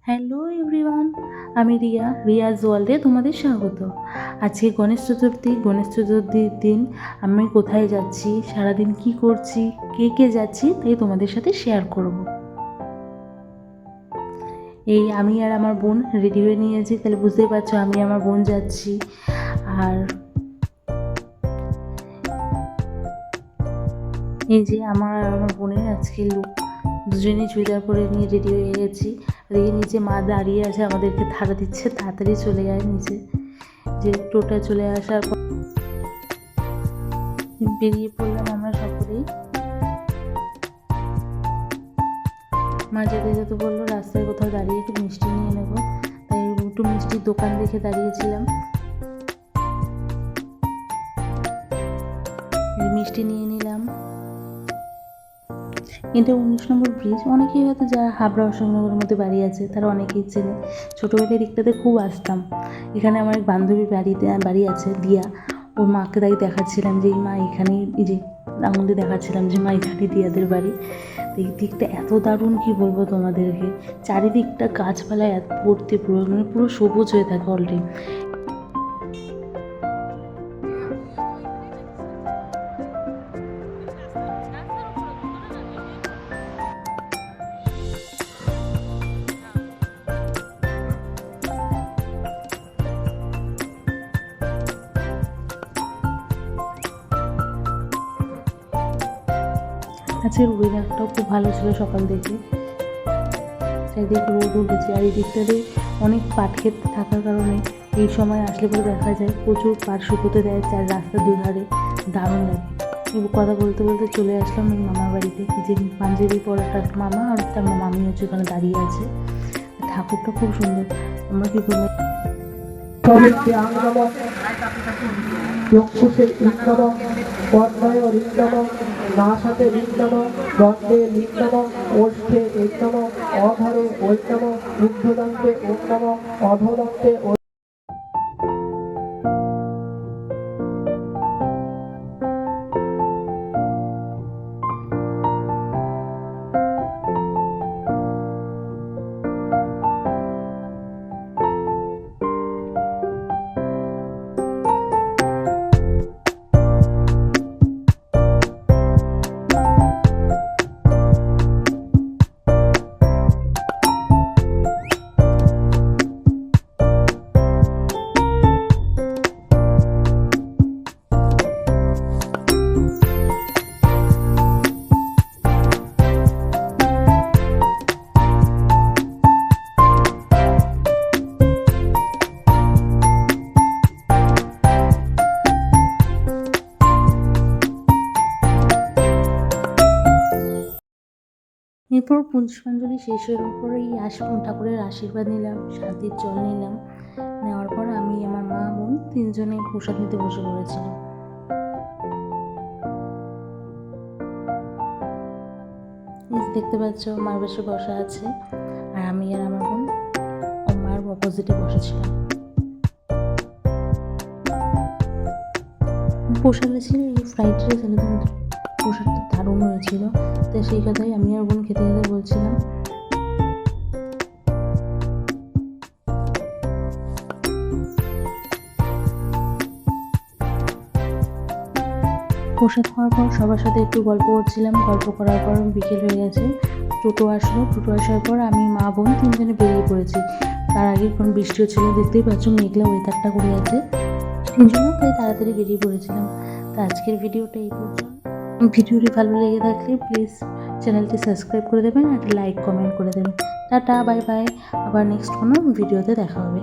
Hello everyone, আমি রিয়াজ ওয়ার্ল্ডে তোমাদের স্বাগত। আজকে গণেশ চতুর্থীর দিন আমি কোথায় যাচ্ছি, সারাদিন কি করছি, কে যাচ্ছি তাই তোমাদের সাথে শেয়ার করব। এই আমি আর আমার বোন রেডি হয়ে নিয়েছি, তাহলে বুঝতেই পারছো আমি আমার বোন যাচ্ছি। আর এই যে আমার বোনের আজকে লুক, দুজনেই চুড়িদার পরে নিয়ে রেডি হয়ে গেছি। এদিকে নিচে মা দাঁড়িয়ে আছে, আমাদেরকে ধারা দিচ্ছে তাড়াতাড়ি চলে যায় নিচে। যে টোটা চলে আসার পর বেরিয়ে পড়লাম আমরা সকলেই। মা যেতে যেতে বললো রাস্তায় কোথাও দাঁড়িয়ে একটু মিষ্টি নিয়ে নেবো, তাই একটু মিষ্টির দোকান দেখে দাঁড়িয়েছিলাম, মিষ্টি নিয়ে নিলাম। এটা 19 নম্বর ব্রিজ। অনেকেই হয়তো যারা হাবড়া অশোকনগরের মধ্যে বাড়ি আছে তারা অনেকেই চেনে। ছোটোবেলায় দিকটাতে খুব আসতাম। এখানে আমার এক বান্ধবীর বাড়ি আছে দিয়া, ওর মাকে তাই দেখাচ্ছিলাম যে এই মা এখানেই, এই যে আঙুলে দেখাচ্ছিলাম যে মা এখানে দিয়াদের বাড়ি। এই দিকটা এত দারুণ কি বলবো তোমাদেরকে, চারিদিকটা গাছপালায় এত ভর্তি, পুরো সবুজ হয়ে থাকে অলরেডি। আজকের ওয়েদারটাও খুব ভালো ছিল সকাল থেকে, চারিদিকে রোদ উঠেছে। আর এই দিকটাতে অনেক পাট ক্ষেত থাকার কারণে এই সময় আসলে পরে দেখা যায় প্রচুর পাট শুকোতে দেয় চার রাস্তার দুধারে, দারুণ লাগে। কথা বলতে বলতে চলে আসলাম এই মামার বাড়িতে, যে পাঞ্জাবি পরাটা মামা আর তার মামি হচ্ছে ওখানে দাঁড়িয়ে আছে। ঠাকুরটা খুব সুন্দর। আমরা কি বলবো, চক্ষুষে লিঙ্গম, কর্ণয় লিঙ্গম, নাসাতে লিঙ্গম, দণ্ডে লিঙ্গম, ওষ্ঠে লিঙ্গম, অধরে ঐক্যম, ঊর্ধ্বদন্তে ঐক্যম, অধোদন্তে। এরপর পুষ্পাঞ্জলি শেষ হওয়ার পরেই ঠাকুরের আশীর্বাদ নিলাম, শান্তির জল নিলাম। নেওয়ার পর আমি আমার মা বোন তিনজনে প্রসাদ নিতে বসে পড়েছিলাম। দেখতে পাচ্ছ মার পাশে বসা আছে, আর আমি আর আমার বোন ও মার অপোজিটে বসেছিলাম। প্রসাদে ছিল এই ফ্রাইড রাইস, প্রসাদটা দারুণ হয়েছিল। তাই সেই কথাই আমি আর বোন খেতে খেতে বলছিলাম। প্রসাদ খাওয়ার পর সবার সাথে একটু গল্প করছিলাম। গল্প করার পর বিকেল হয়ে গেছে, টোটো আসলো। টোটো আসার পর আমি মা বোন তিনজনে বেরিয়ে পড়েছি। তার আগে কোনো বৃষ্টি হচ্ছিল, দেখতেই পাচ্ছ মেঘলা ওয়েদারটা করে আছে, সেই জন্য তাই তাড়াতাড়ি বেরিয়ে পড়েছিলাম। তো আজকের ভিডিওটা এই পর্যন্ত। ভিডিওটি ভালো লেগে থাকলে প্লিজ চ্যানেলটি সাবস্ক্রাইব করে দেবেন, একটা লাইক কমেন্ট করে দেবেন। Tata, bye bye. আবার নেক্সট কোনো ভিডিওতে দেখা হবে।